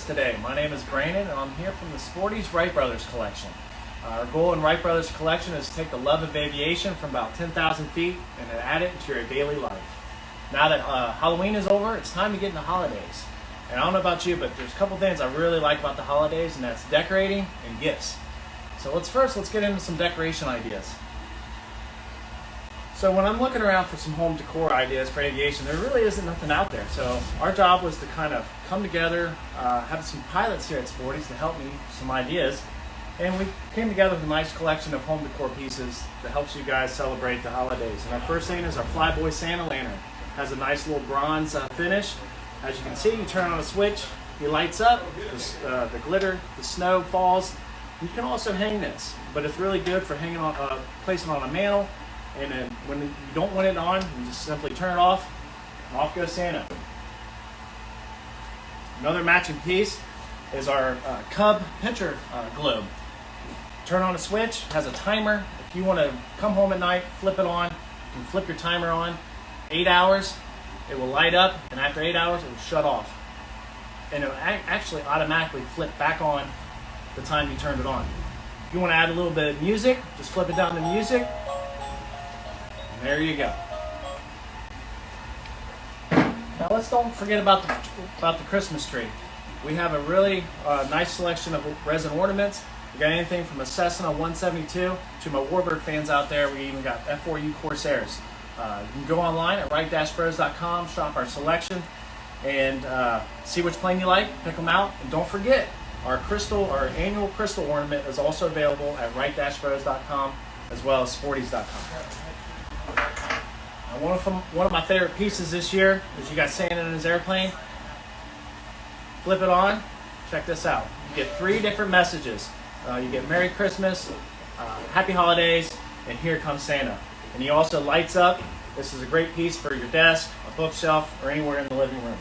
Bros today. My name is Brandon and I'm here from the Sporty's Wright Bros collection. Our goal in Wright Bros collection is to take the love of aviation from about 10,000 feet and add it into your daily life. Now that Halloween is over, it's time to get into holidays. And I don't know about you, but there's a couple things I really like about the holidays, and that's decorating and gifts. So let's get into some decoration ideas. So when I'm looking around for some home decor ideas for aviation, there really isn't nothing out there. So our job was to kind of come together, have some pilots here at Sporty's to help me with some ideas. And we came together with a nice collection of home decor pieces that helps you guys celebrate the holidays. And our first thing is our Flyboy Santa lantern. It has a nice little bronze finish. As you can see, you turn on a switch, he lights up, the glitter, the snow falls. You can also hang this, but it's really good for hanging on, placing it on a mantle. And then when you don't want it on, you just simply turn it off, and off goes Santa. Another matching piece is our Cub Pitcher Globe. Turn on a switch, has a timer. If you want to come home at night, flip it on, you can flip your timer on. 8 hours, it will light up, and after 8 hours, it will shut off. And it will actually automatically flip back on the time you turned it on. If you want to add a little bit of music, just flip it down to music. There you go. Now don't forget about the Christmas tree. We have a really nice selection of resin ornaments. We got anything from a Cessna 172 to my Warbird fans out there. We even got F4U Corsairs. You can go online at Wright-Bros.com, shop our selection, and see which plane you like, pick them out. And don't forget, our annual crystal ornament is also available at Wright-Bros.com as well as Sportys.com. One of my favorite pieces this year is you got Santa in his airplane. Flip it on. Check this out. You get 3 different messages. You get Merry Christmas, Happy Holidays, and Here Comes Santa. And he also lights up. This is a great piece for your desk, a bookshelf, or anywhere in the living room.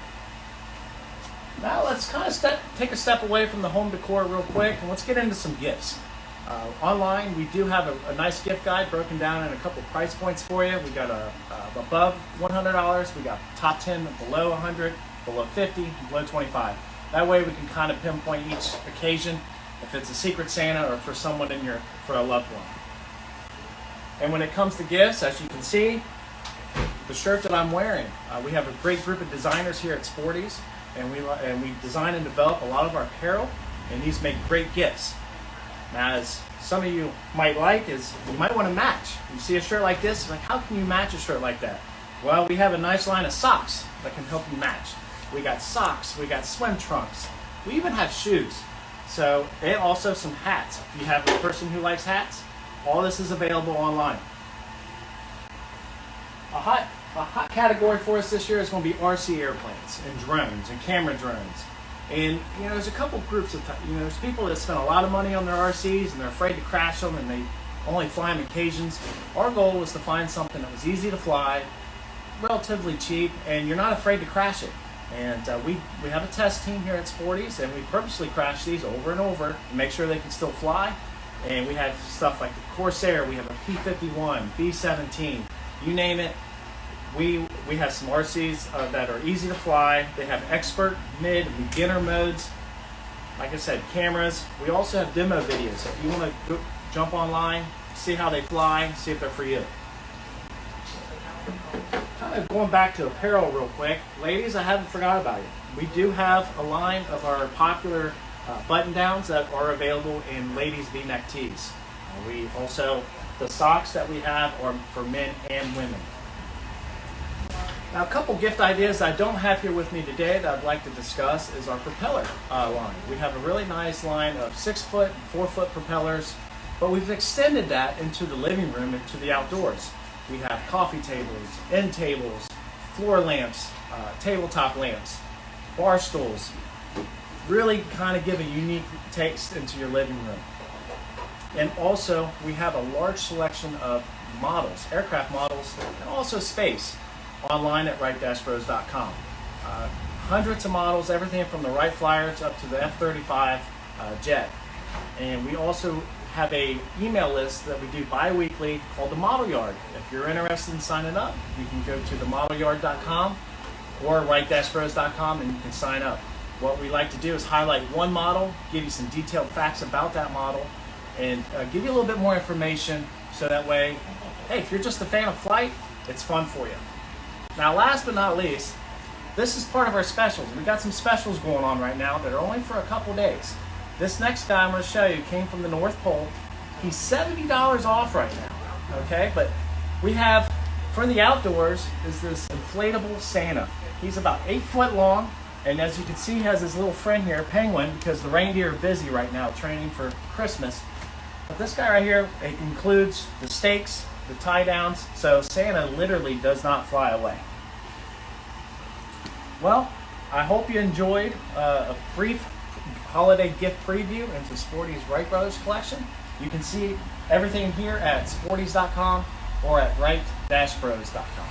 Now let's kind of take a step away from the home decor real quick, and let's get into some gifts. Online, we do have a nice gift guide broken down in a couple price points for you. We got above $100, we got top 10 below 100, below 50, below 25. That way we can kind of pinpoint each occasion, if it's a Secret Santa or for someone for a loved one. And when it comes to gifts, as you can see, the shirt that I'm wearing, we have a great group of designers here at Sporty's, and we design and develop a lot of our apparel, and these make great gifts. Now, as some of you might like, is you might want to match. You see a shirt like this, like how can you match a shirt like that? Well, we have a nice line of socks that can help you match. We got socks, we got swim trunks, we even have shoes. So, and also some hats. If you have a person who likes hats, all this is available online. A hot category for us this year is going to be RC airplanes and drones and camera drones. And there's a couple groups of there's people that spend a lot of money on their RCs and they're afraid to crash them and they only fly them occasions. Our goal was to find something that was easy to fly, relatively cheap, and you're not afraid to crash it. And we have a test team here at Sporty's, and we purposely crash these over and over to make sure they can still fly. And we have stuff like the Corsair, we have a P-51, B-17, you name it. We have some RCs that are easy to fly. They have expert, mid, beginner modes. Like I said, cameras. We also have demo videos. If you want to jump online, see how they fly, see if they're for you. Kind of going back to apparel real quick. Ladies, I haven't forgot about you. We do have a line of our popular button downs that are available in ladies V-neck tees. The socks that we have are for men and women. Now, a couple gift ideas I don't have here with me today that I'd like to discuss is our propeller line. We have a really nice line of 6-foot and 4-foot propellers, but we've extended that into the living room and to the outdoors. We have coffee tables, end tables, floor lamps, tabletop lamps, bar stools. Really kind of give a unique taste into your living room. And also, we have a large selection of models, aircraft models, and also space. Online at Wright-Bros.com. Hundreds of models, everything from the Wright Flyers up to the F-35 jet. And we also have a email list that we do bi-weekly called the Model Yard. If you're interested in signing up, you can go to themodelyard.com or Wright-Bros.com and you can sign up. What we like to do is highlight one model, give you some detailed facts about that model, and give you a little bit more information so that way, hey, if you're just a fan of flight, it's fun for you. Now, last but not least, this is part of our specials. We got some specials going on right now that are only for a couple days. This next guy I'm going to show you came from the North Pole. He's $70 off right now, okay? But we have, for the outdoors, is this inflatable Santa. He's about 8 foot long, and as you can see, he has his little friend here, Penguin, because the reindeer are busy right now training for Christmas. But this guy right here, it includes the stakes, the tie downs, so Santa literally does not fly away. Well, I hope you enjoyed a brief holiday gift preview into Sporty's Wright Bros collection. You can see everything here at sportys.com or at wright-bros.com.